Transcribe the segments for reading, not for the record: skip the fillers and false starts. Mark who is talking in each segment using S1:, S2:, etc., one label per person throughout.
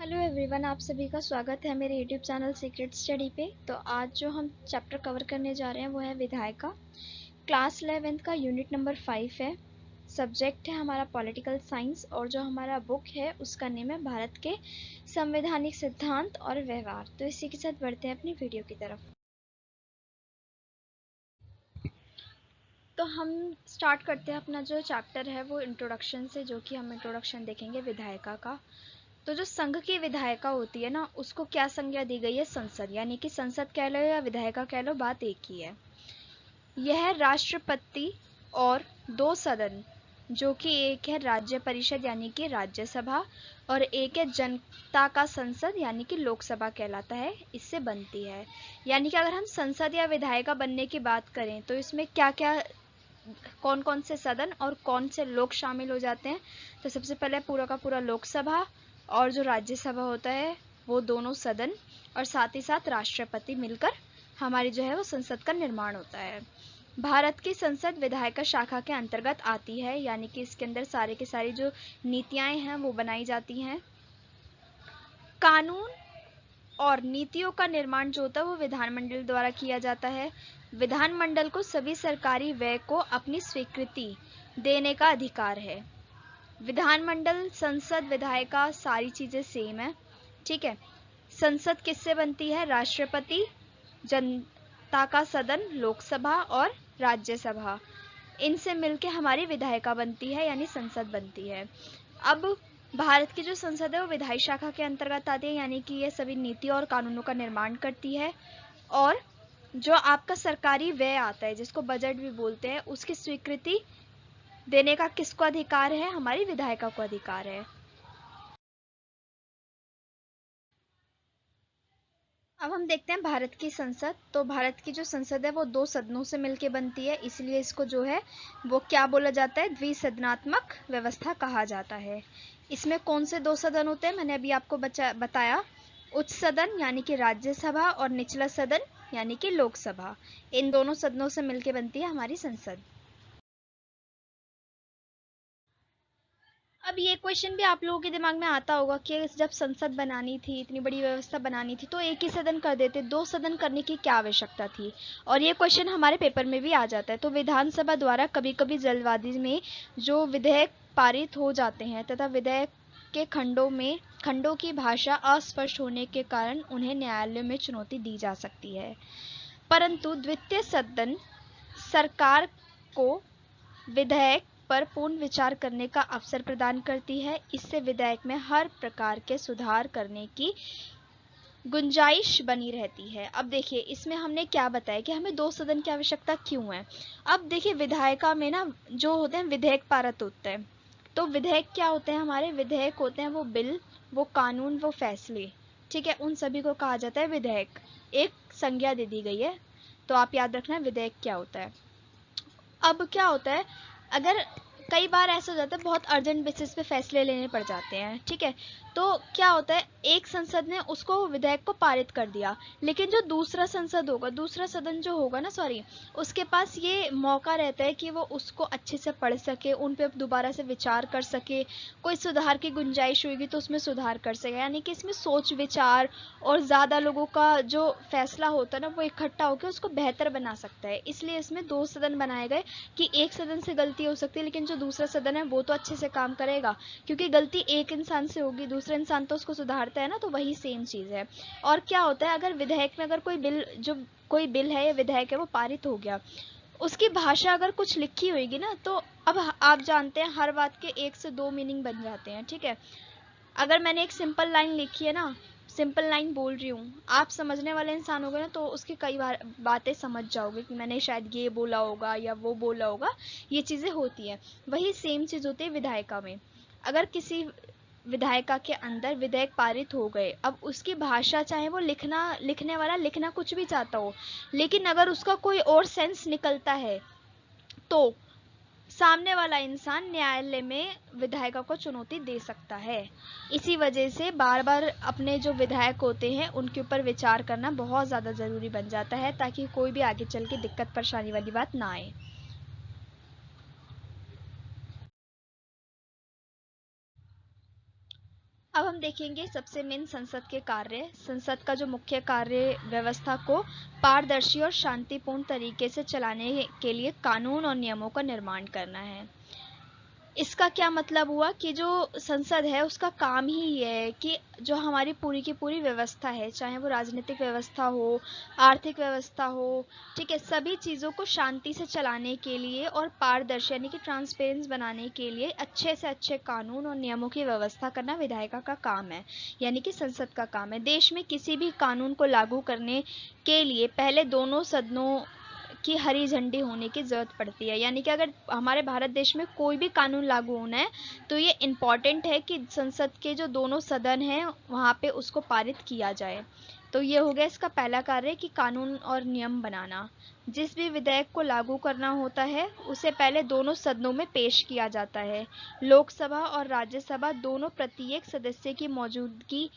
S1: Hello everyone, आप सभी का स्वागत है मेरे यूट्यूब चैनल सीक्रेट स्टडी पे। तो आज जो हम चैप्टर कवर करने जा रहे हैं वो है विधायिका। क्लास 11th का यूनिट नंबर 5 है। सब्जेक्ट है हमारा पॉलिटिकल साइंस और जो हमारा बुक है उसका नेम है भारत के संवैधानिक सिद्धांत और व्यवहार। तो इसी के साथ बढ़ते हैं अपनी वीडियो की तरफ। तो हम स्टार्ट करते हैं अपना जो चैप्टर है वो इंट्रोडक्शन से, जो कि हम इंट्रोडक्शन देखेंगे विधायिका का। तो जो संघ की विधायिका होती है ना, उसको क्या संज्ञा दी गई है? संसद, यानी कि संसद कह लो या विधायिका कह लो, बात एक ही है। यह राष्ट्रपति और दो सदन, जो कि एक है राज्य परिषद यानी कि राज्यसभा और एक है जनता का संसद यानी कि लोकसभा कहलाता है, इससे बनती है। यानी कि अगर हम संसद या विधायिका बनने की बात करें तो इसमें क्या क्या, कौन कौन से सदन और कौन से लोग शामिल हो जाते हैं। तो सबसे पहले पूरा का पूरा लोकसभा और जो राज्यसभा होता है वो दोनों सदन, और साथ ही साथ राष्ट्रपति मिलकर हमारी जो है वो संसद का निर्माण होता है। भारत की संसद विधायिका शाखा के अंतर्गत आती है, यानी कि इसके अंदर सारे के सारी जो नीतियां हैं वो बनाई जाती हैं। कानून और नीतियों का निर्माण जो होता है वो विधानमंडल द्वारा किया जाता है। विधानमंडल को सभी सरकारी व्यय को अपनी स्वीकृति देने का अधिकार है। विधानमंडल, संसद, विधायिका सारी चीजें सेम है, ठीक है। संसद किससे बनती है? राष्ट्रपति, जनता का सदन लोकसभा और राज्यसभा, इनसे मिलके हमारी विधायिका बनती है यानी संसद बनती है। अब भारत की जो संसद है वो विधायी शाखा के अंतर्गत आती है, यानी कि ये सभी नीतियों और कानूनों का निर्माण करती है। और जो आपका सरकारी व्यय आता है, जिसको बजट भी बोलते हैं, उसकी स्वीकृति देने का किसको अधिकार है? हमारी विधायिका को अधिकार है। अब हम देखते हैं भारत की संसद। तो भारत की जो संसद है वो दो सदनों से मिलकर बनती है, इसलिए इसको जो है वो क्या बोला जाता है? द्विसदनात्मक व्यवस्था कहा जाता है। इसमें कौन से दो सदन होते हैं? मैंने अभी आपको बताया। उच्च सदन यानी कि राज्यसभा और निचला सदन यानी कि लोकसभा, इन दोनों सदनों से मिलकर बनती है हमारी संसद। अब ये क्वेश्चन भी आप लोगों के दिमाग में आता होगा कि जब संसद बनानी थी, इतनी बड़ी व्यवस्था बनानी थी, तो एक ही सदन कर देते, दो सदन करने की क्या आवश्यकता थी? और ये क्वेश्चन हमारे पेपर में भी आ जाता है। तो विधानसभा द्वारा कभी कभी जल्दबाजी में जो विधेयक पारित हो जाते हैं तथा विधेयक के खंडों की भाषा अस्पष्ट होने के कारण उन्हें न्यायालय में चुनौती दी जा सकती है। परंतु द्वितीय सदन सरकार को विधेयक पर पूर्ण विचार करने का अवसर प्रदान करती है। इससे विधेयक में हर प्रकार के सुधार करने की गुंजाइश बनी रहती है। अब देखिए इसमें हमने क्या बताया कि हमें दो सदन की आवश्यकता क्यों है। अब देखिए विधायिका में ना जो होते हैं विधेयक पारित होते हैं। तो विधेयक क्या होते हैं? हमारे विधेयक होते हैं वो बिल, वो कानून, वो फैसले, ठीक है। उन सभी को कहा जाता है विधेयक। एक संज्ञा दे दी गई है, तो आप याद रखना विधेयक क्या होता है। अब क्या होता है, अगर कई बार ऐसा हो जाता है बहुत अर्जेंट बेसिस पे फैसले लेने पड़ जाते हैं, ठीक है। तो क्या होता है, एक संसद ने उसको विधेयक को पारित कर दिया, लेकिन जो दूसरा संसद होगा, दूसरा सदन जो होगा ना, सॉरी, उसके पास ये मौका रहता है कि वो उसको अच्छे से पढ़ सके, उन पे दोबारा से विचार कर सके, कोई सुधार की गुंजाइश होगी तो उसमें सुधार कर सके। यानी कि इसमें सोच विचार और ज़्यादा लोगों का जो फैसला होता है ना वो इकट्ठा होकर उसको बेहतर बना सकता है। इसलिए इसमें दो सदन बनाए गए कि एक सदन से गलती हो सकती है, लेकिन जो दूसरा सदन है वो तो अच्छे से काम करेगा, क्योंकि गलती एक इंसान से होगी, दूसरा इंसान तो उसको सुधारता है ना, तो वही सेम चीज़ है। और क्या होता है, अगर विधेयक में अगर कोई बिल है या विधेयक है वो पारित हो गया, उसकी भाषा अगर कुछ लिखी होगी ना, तो अब आप जानते हैं हर बात के एक से दो मीनिंग बन जाते हैं, ठीक है। अगर मैंने एक सिंपल लाइन लिखी है ना, सिंपल लाइन बोल रही हूँ, आप समझने वाले इंसान हो गए ना, तो उसकी कई बार बातें समझ जाओगे कि मैंने शायद ये बोला होगा या वो बोला होगा, ये चीज़ें होती हैं। वही सेम चीज़ होती है विधायिका में। अगर किसी विधायिका के अंदर विधेयक पारित हो गए, अब उसकी भाषा, चाहे वो लिखने वाला लिखना कुछ भी चाहता हो, लेकिन अगर उसका कोई और सेंस निकलता है तो सामने वाला इंसान न्यायालय में विधायिका को चुनौती दे सकता है। इसी वजह से बार बार अपने जो विधायक होते हैं उनके ऊपर विचार करना बहुत ज़्यादा ज़रूरी बन जाता है, ताकि कोई भी आगे चल के दिक्कत परेशानी वाली बात ना आए। अब हम देखेंगे सबसे मेन संसद के कार्य। संसद का जो मुख्य कार्य व्यवस्था को पारदर्शी और शांतिपूर्ण तरीके से चलाने के लिए कानून और नियमों का निर्माण करना है। इसका क्या मतलब हुआ कि जो संसद है उसका काम ही ये है कि जो हमारी पूरी की पूरी व्यवस्था है, चाहे वो राजनीतिक व्यवस्था हो, आर्थिक व्यवस्था हो, ठीक है, सभी चीज़ों को शांति से चलाने के लिए और पारदर्शी यानी कि ट्रांसपेरेंस बनाने के लिए अच्छे से अच्छे कानून और नियमों की व्यवस्था करना विधायिका का काम है, यानी कि संसद का काम है। देश में किसी भी कानून को लागू करने के लिए पहले दोनों सदनों की हरी झंडी होने की ज़रूरत पड़ती है, यानी कि अगर हमारे भारत देश में कोई भी कानून लागू होना है तो ये इम्पॉर्टेंट है कि संसद के जो दोनों सदन हैं वहाँ पे उसको पारित किया जाए। तो ये हो गया इसका पहला कार्य कि कानून और नियम बनाना। जिस भी विधेयक को लागू करना होता है उसे पहले दोनों सदनों में पेश किया जाता है। लोकसभा और राज्यसभा दोनों प्रत्येक सदस्य की मौजूदगी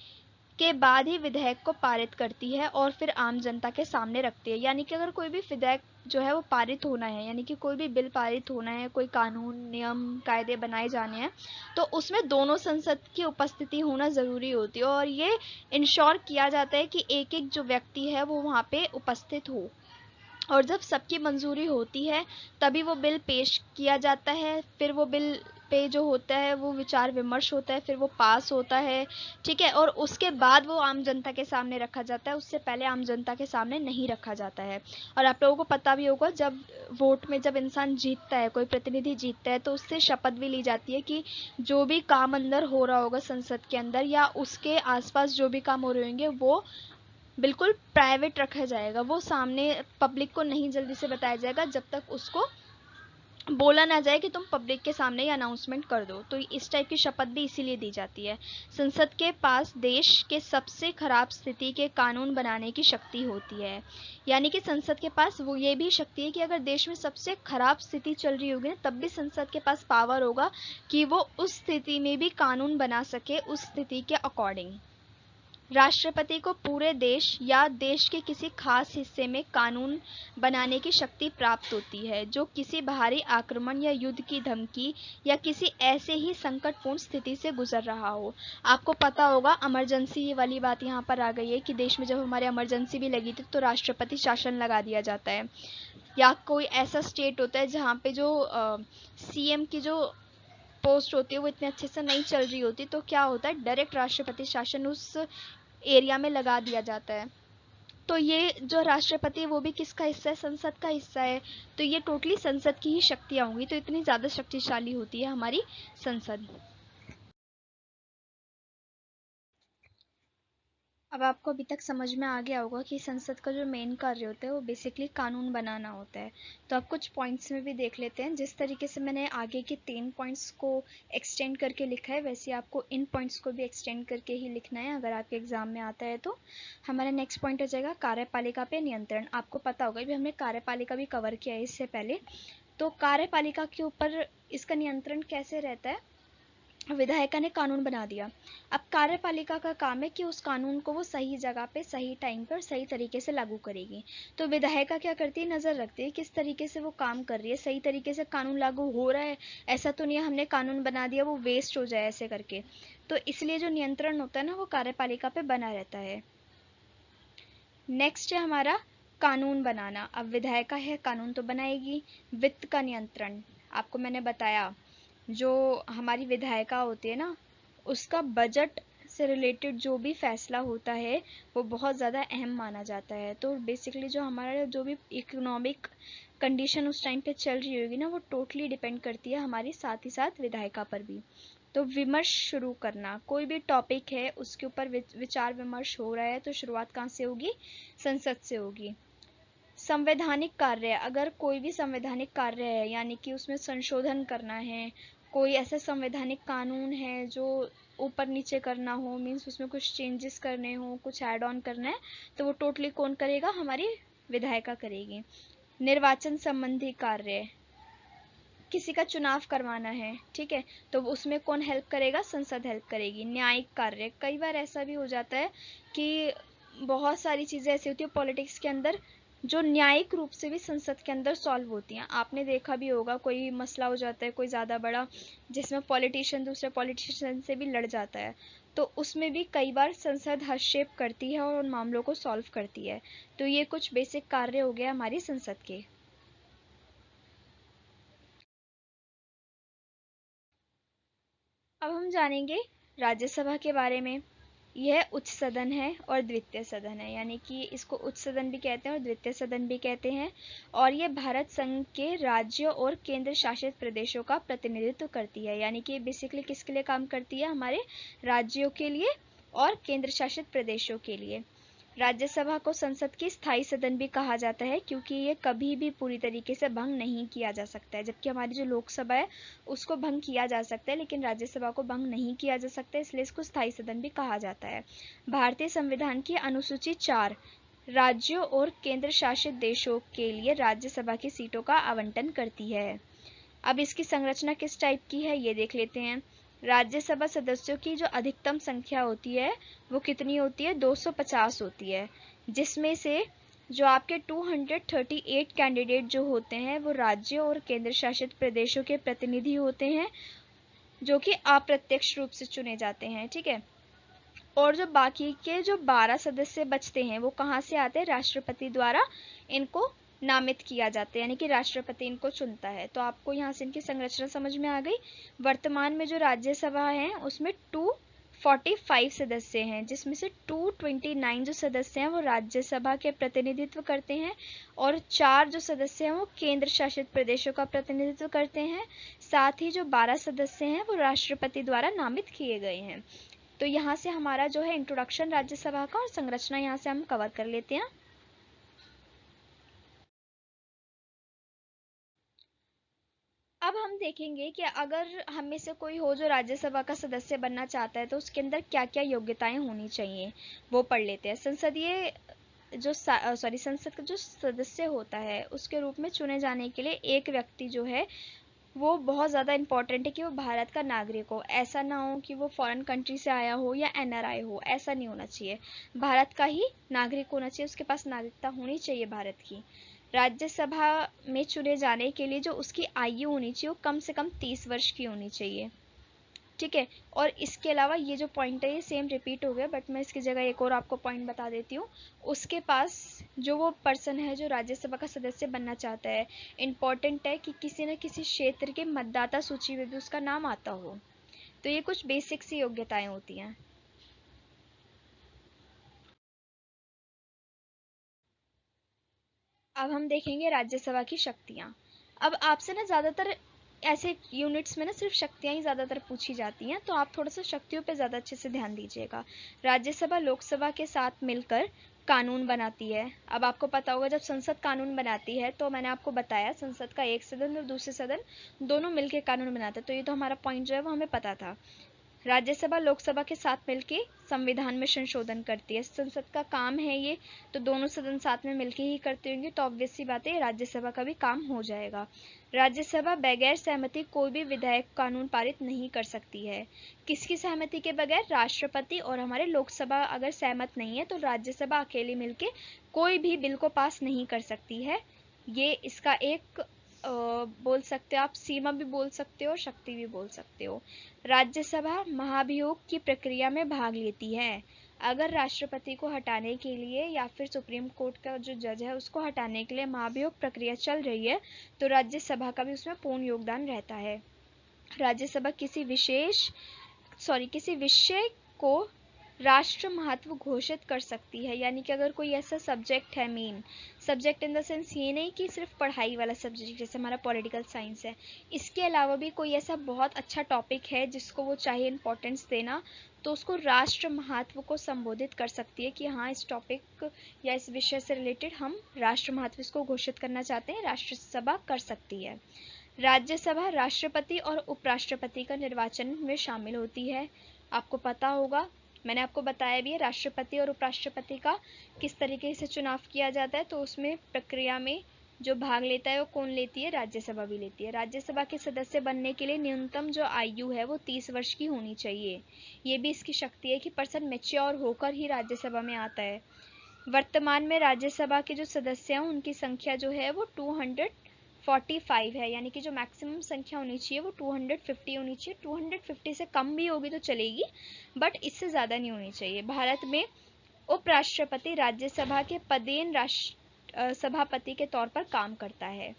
S1: के बाद ही विधेयक को पारित करती है और फिर आम जनता के सामने रखती है। यानी कि अगर कोई भी विधेयक जो है वो पारित होना है, यानी कि कोई भी बिल पारित होना है, कोई कानून नियम कायदे बनाए जाने हैं, तो उसमें दोनों संसद की उपस्थिति होना ज़रूरी होती है और ये इंश्योर किया जाता है कि एक एक जो व्यक्ति है वो वहाँ पे उपस्थित हो। और जब सबकी मंजूरी होती है तभी वो बिल पेश किया जाता है, फिर वो बिल पे जो होता है वो विचार विमर्श होता है, फिर वो पास होता है, ठीक है, और उसके बाद वो आम जनता के सामने रखा जाता है। उससे पहले आम जनता के सामने नहीं रखा जाता है। और आप लोगों को पता भी होगा जब वोट में जब इंसान जीतता है, कोई प्रतिनिधि जीतता है, तो उससे शपथ भी ली जाती है कि जो भी काम अंदर हो रहा होगा संसद के अंदर या उसके आसपास जो भी काम हो रहे होंगे वो बिल्कुल प्राइवेट रखा जाएगा, वो सामने पब्लिक को नहीं जल्दी से बताया जाएगा जब तक उसको बोला ना जाए कि तुम पब्लिक के सामने ही अनाउंसमेंट कर दो। तो इस टाइप की शपथ भी इसीलिए दी जाती है। संसद के पास देश के सबसे खराब स्थिति के कानून बनाने की शक्ति होती है, यानी कि संसद के पास वो ये भी शक्ति है कि अगर देश में सबसे खराब स्थिति चल रही होगी ना तब भी संसद के पास पावर होगा कि वो उस स्थिति में भी कानून बना सके उस स्थिति के अकॉर्डिंग। राष्ट्रपति को पूरे देश या देश के किसी खास हिस्से में कानून बनाने की शक्ति प्राप्त होती है जो किसी बाहरी आक्रमण या युद्ध की धमकी या किसी ऐसे ही संकटपूर्ण स्थिति से गुजर रहा हो। आपको पता होगा इमरजेंसी वाली बात यहाँ पर आ गई है कि देश में जब हमारे इमरजेंसी भी लगी थी तो राष्ट्रपति शासन लगा दिया जाता है। या कोई ऐसा स्टेट होता है जहाँ पे जो सीएम की जो पोस्ट होती है वो इतने अच्छे से नहीं चल रही होती, तो क्या होता है डायरेक्ट राष्ट्रपति शासन उस एरिया में लगा दिया जाता है। तो ये जो राष्ट्रपति है वो भी किसका हिस्सा है, संसद का हिस्सा है। तो ये टोटली संसद की ही शक्तियाँ होंगी, तो इतनी ज़्यादा शक्तिशाली होती है हमारी संसद। अब आपको अभी तक समझ में आ गया होगा कि संसद का जो मेन कार्य होता है वो बेसिकली कानून बनाना होता है। तो आप कुछ पॉइंट्स में भी देख लेते हैं। जिस तरीके से मैंने आगे के 3 पॉइंट्स को एक्सटेंड करके लिखा है वैसे आपको इन पॉइंट्स को भी एक्सटेंड करके ही लिखना है अगर आपके एग्जाम में आता है तो। हमारा नेक्स्ट पॉइंट हो जाएगा कार्यपालिका पे नियंत्रण। आपको पता होगा भी हमने कार्यपालिका भी कवर किया है इससे पहले। तो कार्यपालिका के ऊपर इसका नियंत्रण कैसे रहता है, विधायिका ने कानून बना दिया। अब कार्यपालिका का काम है कि उस कानून को वो सही जगह पे सही टाइम पे और सही तरीके से लागू करेगी। तो विधायिका क्या करती है, नज़र रखती है किस तरीके से वो काम कर रही है, सही तरीके से कानून लागू हो रहा है, ऐसा तो नहीं है हमने कानून बना दिया वो वेस्ट हो जाए ऐसे करके। तो इसलिए जो नियंत्रण होता है ना वो कार्यपालिका पे बना रहता है। नेक्स्ट है हमारा कानून बनाना। अब विधायिका है कानून तो बनाएगी। वित्त का नियंत्रण, आपको मैंने बताया जो हमारी विधायिका होती है ना उसका बजट से रिलेटेड जो भी फैसला होता है वो बहुत ज़्यादा अहम माना जाता है। तो बेसिकली जो हमारा जो भी इकोनॉमिक कंडीशन उस टाइम पे चल रही होगी ना वो टोटली डिपेंड करती है हमारी साथ ही साथ विधायिका पर भी। तो विमर्श शुरू करना, कोई भी टॉपिक है उसके ऊपर विचार विमर्श हो रहा है तो शुरुआत कहाँ से होगी, संसद से होगी। संवैधानिक कार्य, अगर कोई भी संवैधानिक कार्य है यानी कि उसमें संशोधन करना है, कोई ऐसा संवैधानिक कानून है जो ऊपर नीचे करना हो, मीन्स उसमें कुछ चेंजेस करने हो, कुछ ऐड ऑन करना है, तो वो टोटली कौन करेगा, हमारी विधायिका करेगी। निर्वाचन संबंधी कार्य, किसी का चुनाव करवाना है, ठीक है, तो उसमें कौन हेल्प करेगा, संसद हेल्प करेगी। न्यायिक कार्य, कई बार ऐसा भी हो जाता है कि बहुत सारी चीज़ें ऐसी होती है पॉलिटिक्स के अंदर जो न्यायिक रूप से भी संसद के अंदर सॉल्व होती हैं। आपने देखा भी होगा कोई मसला हो जाता है कोई ज़्यादा बड़ा, जिसमें पॉलिटिशियन दूसरे पॉलिटिशियन से भी लड़ जाता है, तो उसमें भी कई बार संसद हस्तक्षेप करती है और उन मामलों को सॉल्व करती है। तो ये कुछ बेसिक कार्य हो गया हमारी संसद के। अब हम जानेंगे राज्यसभा के बारे में। यह उच्च सदन है और द्वितीय सदन है, यानी कि इसको उच्च सदन भी कहते हैं और द्वितीय सदन भी कहते हैं। और ये भारत संघ के राज्यों और केंद्र शासित प्रदेशों का प्रतिनिधित्व करती है, यानी कि बेसिकली किसके लिए काम करती है, हमारे राज्यों के लिए और केंद्र शासित प्रदेशों के लिए। राज्यसभा को संसद की स्थायी सदन भी कहा जाता है, क्योंकि ये कभी भी पूरी तरीके से भंग नहीं किया जा सकता है। जबकि हमारी जो लोकसभा है उसको भंग किया जा सकता है, लेकिन राज्यसभा को भंग नहीं किया जा सकता, इसलिए इसको स्थायी सदन भी कहा जाता है। भारतीय संविधान की अनुसूची 4 राज्यों और केंद्र शासित देशों के लिए राज्यसभा की सीटों का आवंटन करती है। अब इसकी संरचना किस टाइप की है ये देख लेते हैं। राज्यसभा सदस्यों की जो अधिकतम संख्या होती है वो कितनी होती है, 250 होती है, जिसमें से जो आपके 238 कैंडिडेट जो होते हैं वो राज्यों और केंद्र शासित प्रदेशों के प्रतिनिधि होते हैं, जो कि अप्रत्यक्ष रूप से चुने जाते हैं। ठीक है। और जो बाकी के जो 12 सदस्य बचते हैं वो कहाँ से आते हैं, राष्ट्रपति द्वारा इनको नामित किया जाता है, यानी कि राष्ट्रपति इनको चुनता है। तो आपको यहाँ से इनकी संरचना समझ में आ गई। वर्तमान में जो राज्यसभा है उसमें 245 सदस्य हैं, जिसमें से 229 जो सदस्य हैं वो राज्यसभा के प्रतिनिधित्व करते हैं और 4 जो सदस्य हैं वो केंद्र शासित प्रदेशों का प्रतिनिधित्व करते हैं। साथ ही जो 12 सदस्य हैं वो राष्ट्रपति द्वारा नामित किए गए हैं। तो यहाँ से हमारा जो है इंट्रोडक्शन राज्यसभा का और संरचना यहाँ से हम कवर कर लेते हैं। अब हम देखेंगे कि अगर हम में से कोई हो जो राज्यसभा का सदस्य बनना चाहता है तो उसके अंदर क्या क्या योग्यताएं होनी चाहिए वो पढ़ लेते हैं। संसद का जो सदस्य होता है उसके रूप में चुने जाने के लिए एक व्यक्ति जो है वो बहुत ज़्यादा इंपॉर्टेंट है कि वो भारत का नागरिक हो। ऐसा ना हो कि वो फॉरेन कंट्री से आया हो या एनआरआई हो, ऐसा नहीं होना चाहिए। भारत का ही नागरिक होना चाहिए, उसके पास नागरिकता होनी चाहिए भारत की। राज्यसभा में चुने जाने के लिए जो उसकी आयु होनी चाहिए वो कम से कम 30 वर्ष की होनी चाहिए। ठीक है। और इसके अलावा ये जो पॉइंट है ये सेम रिपीट हो गया, बट मैं इसकी जगह एक और आपको पॉइंट बता देती हूँ। उसके पास जो वो पर्सन है जो राज्यसभा का सदस्य बनना चाहता है, इम्पॉर्टेंट है कि किसी न किसी क्षेत्र के मतदाता सूची में भी उसका नाम आता हो। तो ये कुछ बेसिक सी योग्यताएं होती हैं। अब हम देखेंगे राज्यसभा की शक्तियां। अब आपसे ना ज्यादातर ऐसे यूनिट्स में ना सिर्फ शक्तियां ही ज्यादातर पूछी जाती हैं, तो आप थोड़ा सा शक्तियों पे ज्यादा अच्छे से ध्यान दीजिएगा। राज्यसभा लोकसभा के साथ मिलकर कानून बनाती है। अब आपको पता होगा जब संसद कानून बनाती है तो मैंने आपको बताया संसद का एक सदन और दूसरे सदन दोनों मिलकर कानून बनाते हैं, तो ये तो हमारा पॉइंट जो है वो हमें पता था। राज्यसभा लोकसभा के साथ मिलके संविधान में संशोधन करती है, संसद का काम है ये, तो दोनों सदन साथ में मिलके ही करते होंगे, तो ऑब्वियस सी बात है राज्यसभा का भी काम हो जाएगा। राज्यसभा बगैर सहमति कोई भी विधायक कानून पारित नहीं कर सकती है। किसकी सहमति के बगैर, राष्ट्रपति और हमारे लोकसभा अगर सहमत नहीं है तो राज्यसभा अकेले मिलके कोई भी बिल को पास नहीं कर सकती है। ये इसका एक बोल सकते हो आप, सीमा भी बोल सकते हो और शक्ति भी बोल सकते हो। राज्यसभा महाभियोग की प्रक्रिया में भाग लेती है। अगर राष्ट्रपति को हटाने के लिए या फिर सुप्रीम कोर्ट का जो जज है उसको हटाने के लिए महाभियोग प्रक्रिया चल रही है तो राज्यसभा का भी उसमें पूर्ण योगदान रहता है। राज्यसभा किसी विषय को राष्ट्र महत्व घोषित कर सकती है, यानी कि अगर कोई ऐसा सब्जेक्ट है, main subject in the sense ये नहीं कि सिर्फ पढ़ाई वाला सब्जेक्ट जैसे हमारा पॉलिटिकल साइंस है, इसके अलावा भी कोई ऐसा बहुत अच्छा टॉपिक है जिसको वो चाहे इंपॉर्टेंस देना, तो उसको राष्ट्र महत्व को संबोधित कर सकती है कि हाँ इस टॉपिक या इस विषय से रिलेटेड हम राष्ट्र महत्व इसको घोषित करना चाहते हैं, राष्ट्रसभा कर सकती है। राज्यसभा राष्ट्रपति और उपराष्ट्रपति का निर्वाचन में शामिल होती है। आपको पता होगा, मैंने आपको बताया भी है राष्ट्रपति और उपराष्ट्रपति का किस तरीके से चुनाव किया जाता है, तो उसमें प्रक्रिया में जो भाग लेता है वो कौन लेती है, राज्यसभा भी लेती है। राज्यसभा के सदस्य बनने के लिए न्यूनतम जो आयु है वो 30 वर्ष की होनी चाहिए। ये भी इसकी शक्ति है कि पर्सन मेच्योर होकर ही राज्यसभा में आता है। वर्तमान में राज्यसभा के जो सदस्य हैं उनकी संख्या जो है वो 245 है, यानी कि जो मैक्सिमम संख्या होनी चाहिए वो 250 होनी चाहिए। 250 से कम भी होगी तो चलेगी, बट इससे ज़्यादा नहीं होनी चाहिए। भारत में उपराष्ट्रपति राज्यसभा के पदेन सभापति के तौर पर काम करता है।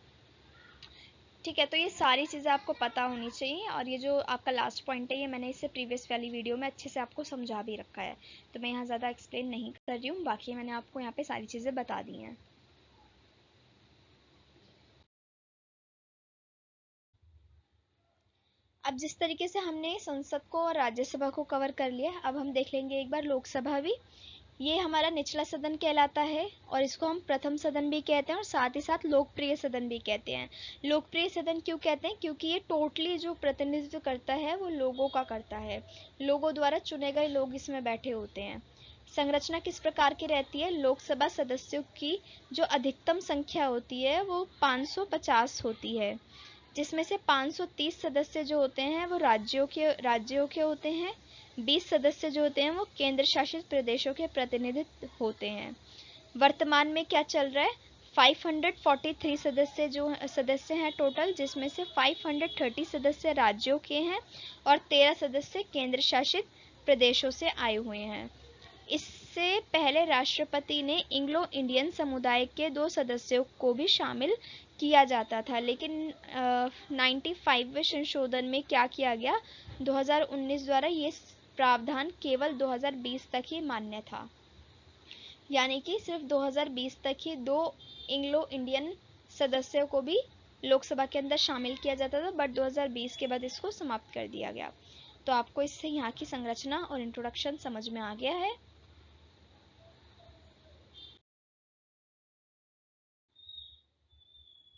S1: ठीक है, तो ये सारी चीज़ें आपको पता होनी चाहिए। और ये जो आपका लास्ट पॉइंट है, ये मैंने इससे प्रीवियस वाली वीडियो में अच्छे से आपको समझा भी रखा है, तो मैं यहाँ ज़्यादा एक्सप्लेन नहीं कर रही हूँ। बाकी मैंने आपको यहाँ पे सारी चीज़ें बता दी हैं। अब जिस तरीके से हमने संसद को और राज्यसभा को कवर कर लिया, अब हम देख लेंगे एक बार लोकसभा भी। ये हमारा निचला सदन कहलाता है, और इसको हम प्रथम सदन भी कहते हैं और साथ ही साथ लोकप्रिय सदन भी कहते हैं। लोकप्रिय सदन क्यों कहते हैं? क्योंकि ये टोटली जो प्रतिनिधित्व करता है वो लोगों का करता है, लोगों द्वारा चुने गए लोग इसमें बैठे होते हैं। संरचना किस प्रकार की रहती है? लोकसभा सदस्यों की जो अधिकतम संख्या होती है वो 550 होती है, जिसमें से 530 सदस्य जो होते हैं वो राज्यों के होते हैं। 20 सदस्य जो होते हैं वो केंद्र शासित प्रदेशों के प्रतिनिधित्व होते हैं। वर्तमान में क्या चल रहा है? 543 सदस्य हैं टोटल, जिसमें से 530 सदस्य राज्यों के हैं और 13 सदस्य केंद्र शासित प्रदेशों से आए हुए हैं। इससे पहले राष्ट्रपति ने एंग्लो इंडियन समुदाय के 2 सदस्यों को भी शामिल किया जाता था, लेकिन 95वें संशोधन में क्या किया गया? 2019 द्वारा ये प्रावधान केवल 2020 तक ही मान्य था, यानी कि सिर्फ 2020 तक ही 2 एंग्लो इंडियन सदस्यों को भी लोकसभा के अंदर शामिल किया जाता था, बट 2020 के बाद इसको समाप्त कर दिया गया। तो आपको इससे यहाँ की संरचना और इंट्रोडक्शन समझ में आ गया है।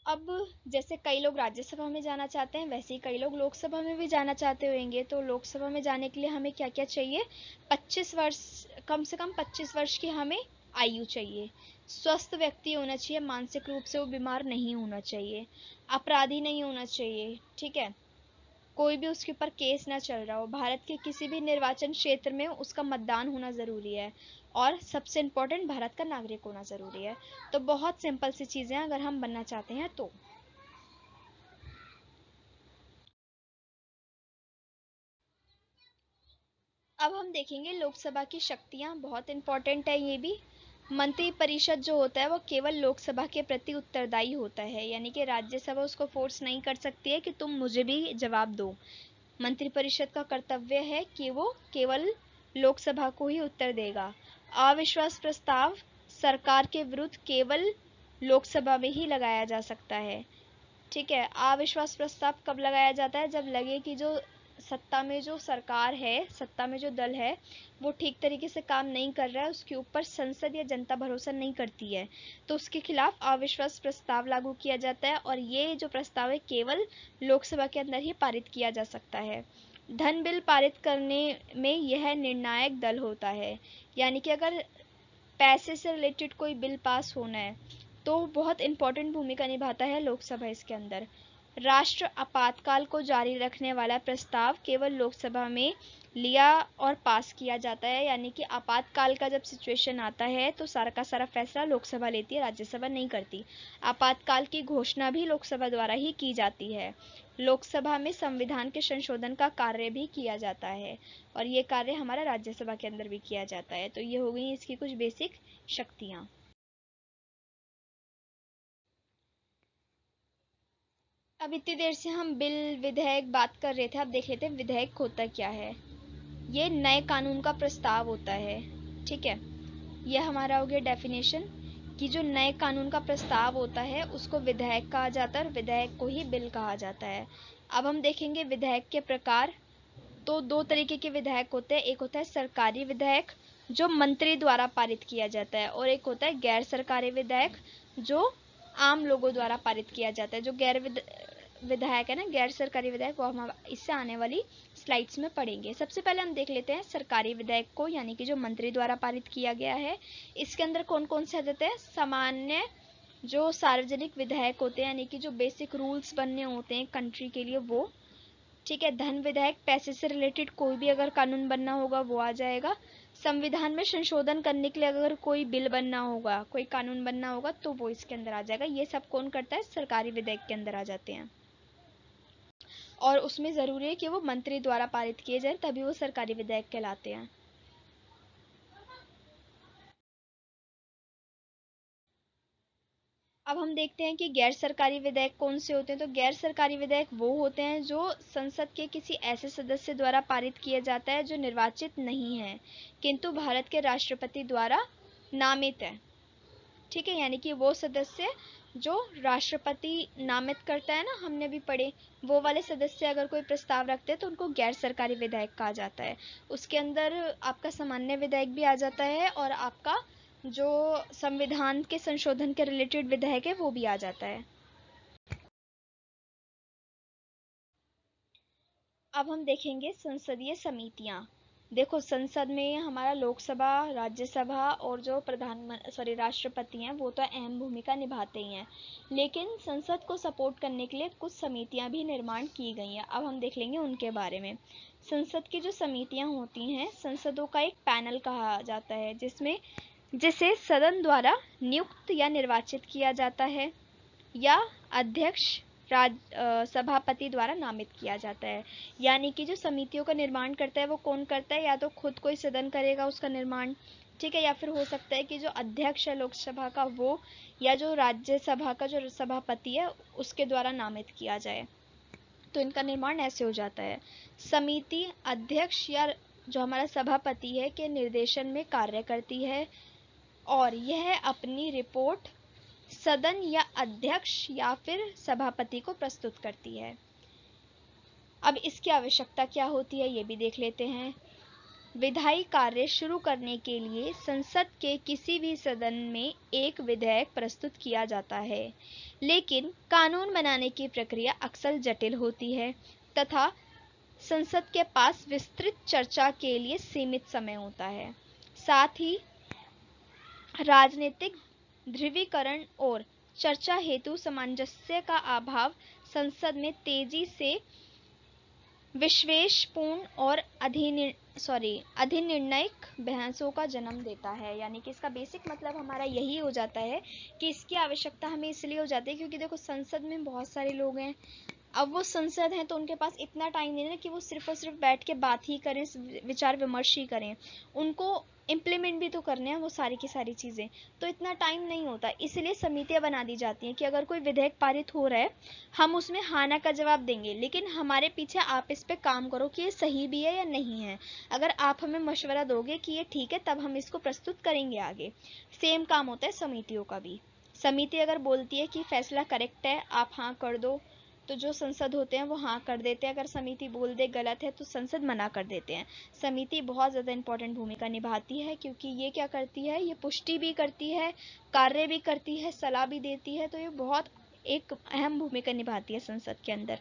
S1: अब जैसे कई लोग राज्यसभा में जाना चाहते हैं, वैसे ही कई लोग लोकसभा में भी जाना चाहते होंगे। तो लोकसभा में जाने के लिए हमें क्या क्या चाहिए? 25 वर्ष, कम से कम 25 वर्ष की हमें आयु चाहिए। स्वस्थ व्यक्ति होना चाहिए, मानसिक रूप से वो बीमार नहीं होना चाहिए, अपराधी नहीं होना चाहिए, ठीक है, कोई भी उसके ऊपर केस ना चल रहा हो, भारत के किसी भी निर्वाचन क्षेत्र में उसका मतदान होना ज़रूरी है, और सबसे इम्पोर्टेंट भारत का नागरिक होना ज़रूरी है। तो बहुत सिंपल सी चीज़ें अगर हम बनना चाहते हैं तो। अब हम देखेंगे लोकसभा की शक्तियां, बहुत इंपॉर्टेंट है ये भी। मंत्री परिषद जो होता है वो केवल लोकसभा के प्रति उत्तरदायी होता है, यानी कि राज्यसभा उसको फोर्स नहीं कर सकती है कि तुम मुझे भी जवाब दो। मंत्रिपरिषद का कर्तव्य है कि वो केवल लोकसभा को ही उत्तर देगा। अविश्वास प्रस्ताव सरकार के विरुद्ध केवल लोकसभा में ही लगाया जा सकता है। ठीक है, अविश्वास प्रस्ताव कब लगाया जाता है? जब लगे कि जो सत्ता में जो सरकार है, सत्ता में जो दल है, वो ठीक तरीके से काम नहीं कर रहा है, उसके ऊपर संसद या जनता भरोसा नहीं करती है, तो उसके खिलाफ अविश्वास प्रस्ताव लागू किया जाता है। और ये जो प्रस्ताव है केवल लोकसभा के अंदर ही पारित किया जा सकता है। धन बिल पारित करने में यह निर्णायक दल होता है, यानी कि अगर पैसे से रिलेटेड कोई बिल पास होना है तो बहुत इंपॉर्टेंट भूमिका निभाता है लोकसभा इसके अंदर। राष्ट्र आपातकाल को जारी रखने वाला प्रस्ताव केवल लोकसभा में लिया और पास किया जाता है, यानी कि आपातकाल का जब सिचुएशन आता है तो सारा का सारा फैसला लोकसभा लेती है, राज्यसभा नहीं करती। आपातकाल की घोषणा भी लोकसभा द्वारा ही की जाती है। लोकसभा में संविधान के संशोधन का कार्य भी किया जाता है, और ये कार्य हमारा राज्यसभा के अंदर भी किया जाता है। तो ये हो गई इसकी कुछ बेसिक शक्तियाँ। अब इतनी देर से हम बिल विधेयक बात कर रहे थे, अब देख लेते हैं विधेयक होता क्या है। ये नए कानून का प्रस्ताव होता है, ठीक है, यह हमारा हो गया डेफिनेशन कि जो नए कानून का प्रस्ताव होता है उसको विधेयक कहा जाता है, और विधेयक को ही बिल कहा जाता है। अब हम देखेंगे विधेयक के प्रकार। तो 2 तरीके के विधेयक होते हैं, एक होता है सरकारी विधेयक जो मंत्री द्वारा पारित किया जाता है, और एक होता है गैर सरकारी विधेयक जो आम लोगों द्वारा पारित किया जाता है। जो विधायक है ना, गैर सरकारी विधायक, वो हम इससे आने वाली स्लाइड्स में पढ़ेंगे। सबसे पहले हम देख लेते हैं सरकारी विधेयक को, यानी कि जो मंत्री द्वारा पारित किया गया है। इसके अंदर कौन कौन से आ जाते हैं? सामान्य जो सार्वजनिक विधेयक होते हैं, यानी कि जो बेसिक रूल्स बनने होते हैं कंट्री के लिए, वो। ठीक है, धन विधेयक, पैसे से रिलेटेड कोई भी अगर कानून बनना होगा वो आ जाएगा। संविधान में संशोधन करने के लिए अगर कोई बिल बनना होगा, कोई कानून बनना होगा, तो वो इसके अंदर आ जाएगा। ये सब कौन करता है? सरकारी विधेयक के अंदर आ जाते हैं। और उसमें ज़रूरी है कि वो मंत्री द्वारा पारित किए जाए, तभी वो सरकारी विधेयक कहलाते हैं। अब हम देखते हैं कि गैर सरकारी विधेयक कौन से होते हैं। तो गैर सरकारी विधेयक वो होते हैं जो संसद के किसी ऐसे सदस्य द्वारा पारित किया जाता है जो निर्वाचित नहीं है, किंतु भारत के राष्ट्रपति द्वारा नामित है। ठीक है, यानी कि वो सदस्य जो राष्ट्रपति नामित करता है ना, हमने भी पढ़े, वो वाले सदस्य अगर कोई प्रस्ताव रखते हैं तो उनको गैर सरकारी विधेयक कहा जाता है। उसके अंदर आपका सामान्य विधेयक भी आ जाता है और आपका जो संविधान के संशोधन के रिलेटेड विधेयक है वो भी आ जाता है। अब हम देखेंगे संसदीय समितियां। देखो, संसद में हमारा लोकसभा, राज्यसभा और जो राष्ट्रपति हैं वो तो अहम भूमिका निभाते ही हैं, लेकिन संसद को सपोर्ट करने के लिए कुछ समितियां भी निर्माण की गई हैं। अब हम देख लेंगे उनके बारे में। संसद की जो समितियां होती हैं, संसदों का एक पैनल कहा जाता है, जिसे सदन द्वारा नियुक्त या निर्वाचित किया जाता है या अध्यक्ष सभापति द्वारा नामित किया जाता है। यानी कि जो समितियों का निर्माण करता है वो कौन करता है? या तो खुद कोई सदन करेगा उसका निर्माण, ठीक है, या फिर हो सकता है कि जो अध्यक्ष है लोकसभा का वो, या जो राज्यसभा का जो सभापति है उसके द्वारा नामित किया जाए। तो इनका निर्माण ऐसे हो जाता है। समिति अध्यक्ष या जो हमारा सभापति है के निर्देशन में कार्य करती है और यह अपनी रिपोर्ट सदन या अध्यक्ष या फिर सभापति को प्रस्तुत करती है। अब इसकी आवश्यकता क्या होती है ये भी देख लेते हैं। विधायी कार्य शुरू करने के लिए संसद के किसी भी सदन में एक विधेयक प्रस्तुत किया जाता है, लेकिन कानून बनाने की प्रक्रिया अक्सर जटिल होती है तथा संसद के पास विस्तृत चर्चा के लिए सीमित समय होता है। साथ ही राजनीतिक ध्रुवीकरण और चर्चा हेतु सामंजस्य का अभाव संसद में तेजी से विश्वेशपूर्ण और अधिनिर्णायक बहसों का जन्म देता है। यानी कि इसका बेसिक मतलब हमारा यही हो जाता है कि इसकी आवश्यकता हमें इसलिए हो जाती है क्योंकि देखो, संसद में बहुत सारे लोग हैं। अब वो संसद हैं तो उनके पास इतना टाइम नहीं है कि वो सिर्फ और सिर्फ बैठ के बात ही करें, विचार विमर्श ही करें, उनको इम्प्लीमेंट भी तो करने हैं वो सारी की सारी चीज़ें, तो इतना टाइम नहीं होता। इसलिए समितियां बना दी जाती हैं कि अगर कोई विधेयक पारित हो रहा है, हम उसमें हाँ ना का जवाब देंगे, लेकिन हमारे पीछे आप इस पे काम करो कि ये सही भी है या नहीं है। अगर आप हमें मशवरा दोगे कि ये ठीक है, तब हम इसको प्रस्तुत करेंगे आगे। सेम काम होता है समितियों का भी। समिति अगर बोलती है कि फैसला करेक्ट है, आप हाँ कर दो, तो जो संसद होते हैं वो हाँ कर देते हैं। अगर समिति बोल दे गलत है तो संसद मना कर देते हैं। समिति बहुत ज़्यादा इंपॉर्टेंट भूमिका निभाती है क्योंकि ये क्या करती है? ये पुष्टि भी करती है, कार्य भी करती है, सलाह भी देती है। तो ये बहुत एक अहम भूमिका निभाती है संसद के अंदर।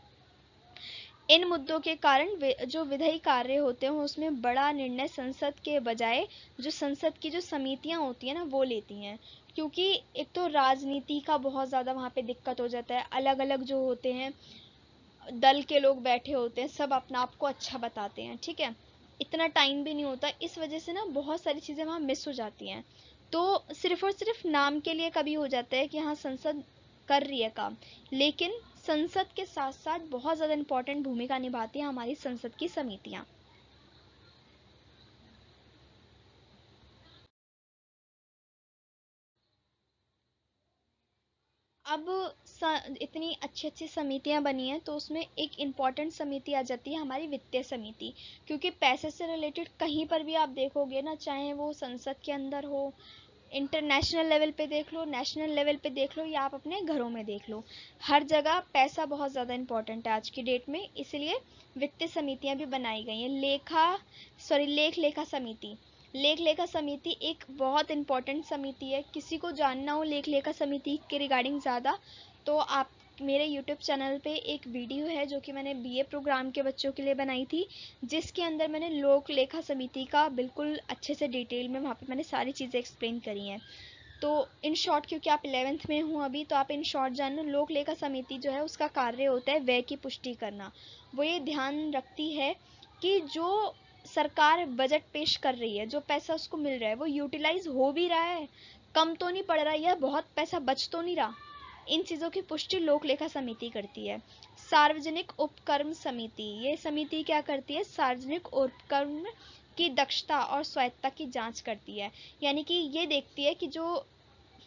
S1: इन मुद्दों के कारण जो विधायी कार्य होते हैं उसमें बड़ा निर्णय संसद के बजाय जो संसद की जो समितियां होती हैं ना वो लेती हैं, क्योंकि एक तो राजनीति का बहुत ज़्यादा वहाँ पे दिक्कत हो जाता है। अलग अलग जो होते हैं दल के लोग बैठे होते हैं, सब अपना आप को अच्छा बताते हैं, ठीक है, इतना टाइम भी नहीं होता। इस वजह से ना बहुत सारी चीज़ें वहाँ मिस हो जाती हैं। तो सिर्फ और सिर्फ नाम के लिए कभी हो जाता है कि हाँ संसद कर रही है काम, लेकिन संसद के साथ साथ बहुत ज़्यादा इंपॉर्टेंट भूमिका निभाती हैं हमारी संसद की समितियाँ। अब इतनी अच्छी अच्छी समितियां बनी हैं तो उसमें एक इम्पॉर्टेंट समिति आ जाती है हमारी वित्तीय समिति, क्योंकि पैसे से रिलेटेड कहीं पर भी आप देखोगे ना, चाहे वो संसद के अंदर हो, इंटरनेशनल लेवल पे देख लो, नेशनल लेवल पे देख लो, या आप अपने घरों में देख लो, हर जगह पैसा बहुत ज़्यादा इंपॉर्टेंट है आज की डेट में। इसलिए वित्तीय समितियां भी बनाई गई हैं। लेख लेखा समिति, लेख लेखा समिति एक बहुत इंपॉर्टेंट समिति है। किसी को जानना हो लेख लेखा समिति के रिगार्डिंग ज़्यादा, तो आप मेरे यूट्यूब चैनल पे एक वीडियो है जो कि मैंने बीए प्रोग्राम के बच्चों के लिए बनाई थी, जिसके अंदर मैंने लोक लेखा समिति का बिल्कुल अच्छे से डिटेल में वहाँ पे मैंने सारी चीज़ें एक्सप्लेन करी हैं। तो इन शॉर्ट, क्योंकि आप 11th में हूँ अभी, तो आप इन शॉर्ट जान लो, लोक लेखा समिति जो है उसका कार्य होता है व्यय की पुष्टि करना। वो ये ध्यान रखती है कि जो सरकार बजट पेश कर रही है, जो पैसा उसको मिल रहा है वो यूटिलाइज हो भी रहा है, कम तो नहीं पड़ रहा, या बहुत पैसा बच तो नहीं रहा, इन चीज़ों की पुष्टि लोक लेखा समिति करती है। सार्वजनिक उपक्रम समिति, ये समिति क्या करती है, सार्वजनिक उपक्रम की दक्षता और स्वायत्तता की जांच करती है। यानी कि ये देखती है कि जो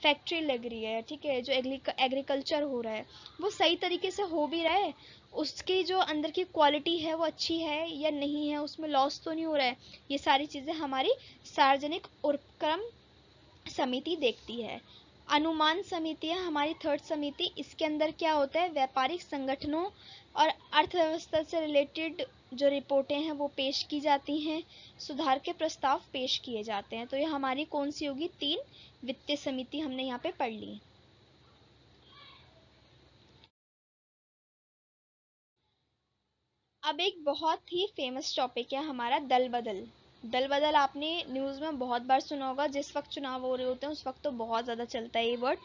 S1: फैक्ट्री लग रही है, ठीक है, जो एग्रीकल्चर हो रहा है वो सही तरीके से हो भी रहा है, उसकी जो अंदर की क्वालिटी है वो अच्छी है या नहीं है, उसमें लॉस तो नहीं हो रहा है, ये सारी चीज़ें हमारी सार्वजनिक उपक्रम समिति देखती है। अनुमान समिति है हमारी थर्ड समिति, इसके अंदर क्या होता है, व्यापारिक संगठनों और अर्थव्यवस्था से रिलेटेड जो रिपोर्टें हैं वो पेश की जाती हैं, सुधार के प्रस्ताव पेश किए जाते हैं। तो ये हमारी कौन सी होगी, 3 वित्तीय समिति हमने यहाँ पे पढ़ ली। अब एक बहुत ही फेमस टॉपिक है हमारा दल बदल। दल बदल आपने न्यूज़ में बहुत बार सुना होगा, जिस वक्त चुनाव हो रहे होते हैं उस वक्त तो बहुत ज़्यादा चलता है ये वर्ड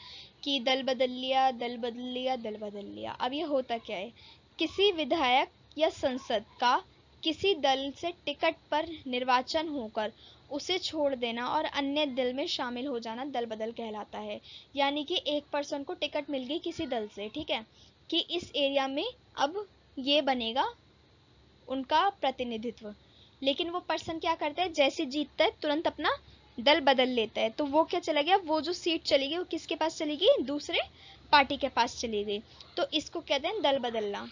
S1: कि दल बदल लिया, दल बदल लिया, दल बदल लिया। अब ये होता क्या है, किसी विधायक या संसद का किसी दल से टिकट पर निर्वाचन होकर उसे छोड़ देना और अन्य दल में शामिल हो जाना दल बदल कहलाता है। यानी कि एक पर्सन को टिकट मिल गई किसी दल से, ठीक है, कि इस एरिया में अब ये बनेगा उनका प्रतिनिधित्व, लेकिन वो पर्सन क्या करता है, जैसे जीतता है तुरंत अपना दल बदल लेता है, तो वो क्या चला गया, वो जो सीट चली गई वो किसके पास चली गई, दूसरे पार्टी के पास चली गई, तो इसको कहते हैं दल बदलना।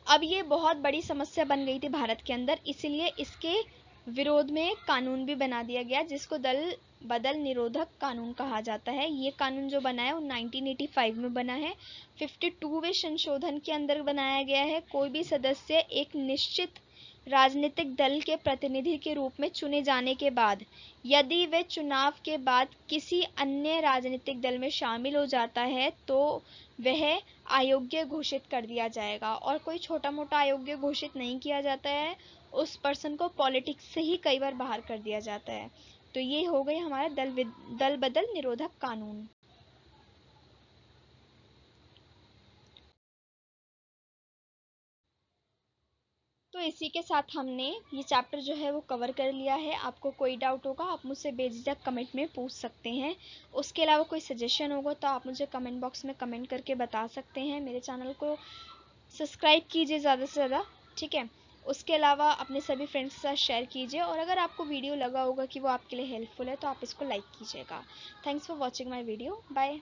S1: अब ये बहुत बड़ी समस्या बन गई थी भारत के अंदर, इसीलिए इसके विरोध में कानून भी बना दिया गया जिसको दल बदल निरोधक कानून कहा जाता है। ये कानून जो बना है वो 1985 में बना है, 52वें संशोधन के अंदर बनाया गया है। कोई भी सदस्य एक निश्चित राजनीतिक दल के प्रतिनिधि के रूप में चुने जाने के बाद यदि वे चुनाव के बाद किसी अन्य राजनीतिक दल में शामिल हो जाता है तो वह अयोग्य घोषित कर दिया जाएगा, और कोई छोटा मोटा अयोग्य घोषित नहीं किया जाता है, उस पर्सन को पॉलिटिक्स से ही कई बार बाहर कर दिया जाता है। तो ये हो गई हमारा दल बदल निरोधक कानून। तो इसी के साथ हमने ये चैप्टर जो है वो कवर कर लिया है। आपको कोई डाउट होगा आप मुझसे बेझिझक कमेंट में पूछ सकते हैं। उसके अलावा कोई सजेशन होगा तो आप मुझे कमेंट बॉक्स में कमेंट करके बता सकते हैं। मेरे चैनल को सब्सक्राइब कीजिए ज़्यादा से ज़्यादा, ठीक है। उसके अलावा अपने सभी फ्रेंड्स के साथ शेयर कीजिए, और अगर आपको वीडियो लगा होगा कि वो आपके लिए हेल्पफुल है तो आप इसको लाइक कीजिएगा। Thanks for watching my video, bye.